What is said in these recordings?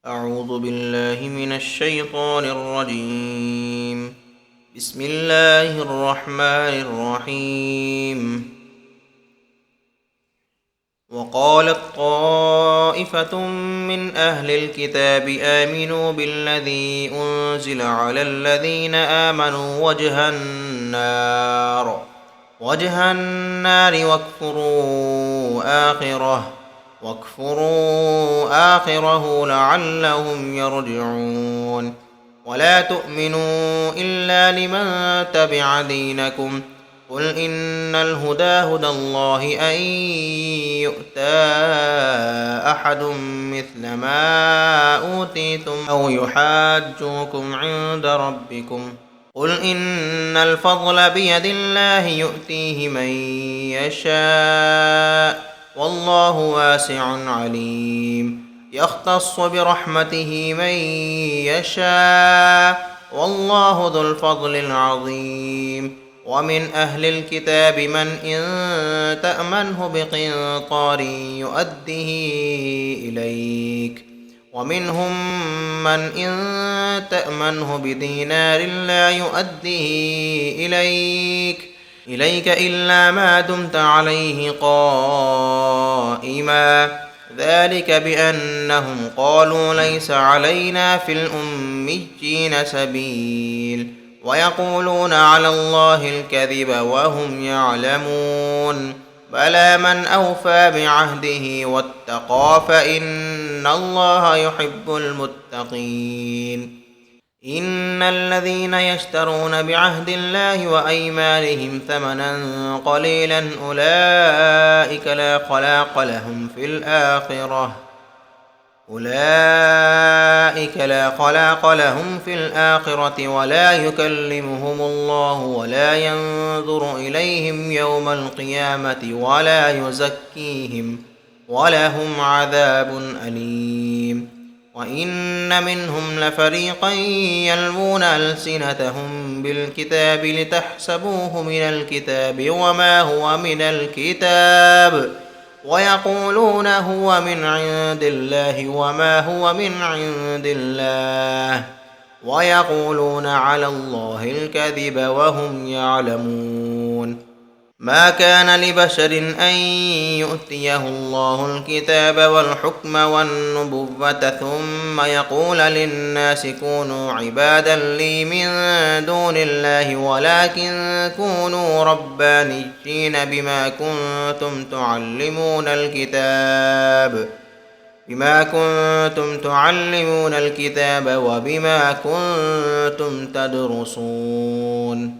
أعوذ بالله من الشيطان الرجيم. بسم الله الرحمن الرحيم. وقالت طائفة من أهل الكتاب آمنوا بالذي أنزل على الذين آمنوا وجه النار واكفروا آخره لعلهم يرجعون. ولا تؤمنوا إلا لمن تبع دينكم. قل إن الهدى هدى الله أن يؤتى أحد مثل ما أوتيتم أو يحاجوكم عند ربكم. قل إن الفضل بيد الله يؤتيه من يشاء والله واسع عليم. يختص برحمته من يشاء والله ذو الفضل العظيم. ومن أهل الكتاب من إن تأمنه بقنطار يؤده إليك ومنهم من إن تأمنه بدينار لا يؤده إليك إلا ما دمت عليه قائما. ذلك بأنهم قالوا ليس علينا في الأميين سبيل ويقولون على الله الكذب وهم يعلمون. بلى من أوفى بعهده واتقى فإن الله يحب المتقين. إن الذين يشترون بعهد الله وأيمانهم ثمنا قليلا أولئك لا خلاق لهم في الآخرة ولا يكلمهم الله ولا ينظر إليهم يوم القيامة ولا يزكيهم ولهم عذاب أليم. وإن منهم لفريقا يلوون ألسنتهم بالكتاب لتحسبوه من الكتاب وما هو من الكتاب ويقولون هو من عند الله وما هو من عند الله ويقولون على الله الكذب وهم يعلمون. ما كان لبشر أن يؤتيه الله الكتاب والحكم والنبوة ثم يقول للناس كونوا عبادا لي من دون الله ولكن كونوا ربانيين بما كنتم تعلمون الكتاب وبما كنتم تدرسون.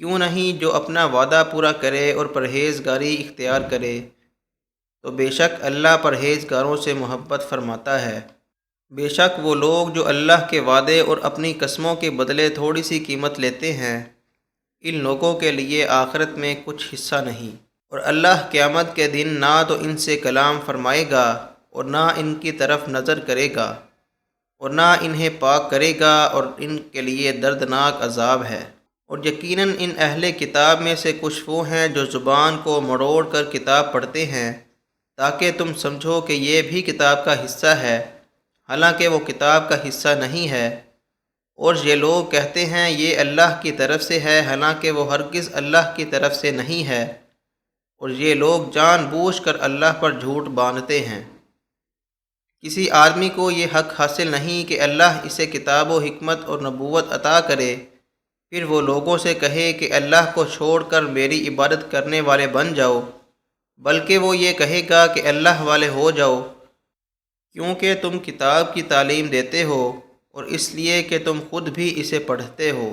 کیوں نہیں جو اپنا وعدہ پورا کرے اور پرہیزگاری اختیار کرے، تو بے شک اللہ پرہیزگاروں سے محبت فرماتا ہے۔ بے شک وہ لوگ جو اللہ کے وعدے اور اپنی قسموں کے بدلے تھوڑی سی قیمت لیتے ہیں، ان لوگوں کے لیے آخرت میں کچھ حصہ نہیں، اور اللہ قیامت کے دن نہ تو ان سے کلام فرمائے گا اور نہ ان کی طرف نظر کرے گا اور نہ انہیں پاک کرے گا، اور ان کے لیے دردناک عذاب ہے۔ اور یقیناً ان اہل کتاب میں سے کچھ وہ ہیں جو زبان کو مروڑ کر کتاب پڑھتے ہیں تاکہ تم سمجھو کہ یہ بھی کتاب کا حصہ ہے، حالانکہ وہ کتاب کا حصہ نہیں ہے، اور یہ لوگ کہتے ہیں یہ اللہ کی طرف سے ہے، حالانکہ وہ ہرگز اللہ کی طرف سے نہیں ہے، اور یہ لوگ جان بوجھ کر اللہ پر جھوٹ باندھتے ہیں۔ کسی آدمی کو یہ حق حاصل نہیں کہ اللہ اسے کتاب و حکمت اور نبوت عطا کرے، پھر وہ لوگوں سے کہے کہ اللہ کو چھوڑ کر میری عبادت کرنے والے بن جاؤ، بلکہ وہ یہ کہے گا کہ اللہ والے ہو جاؤ، کیونکہ تم کتاب کی تعلیم دیتے ہو اور اس لیے کہ تم خود بھی اسے پڑھتے ہو۔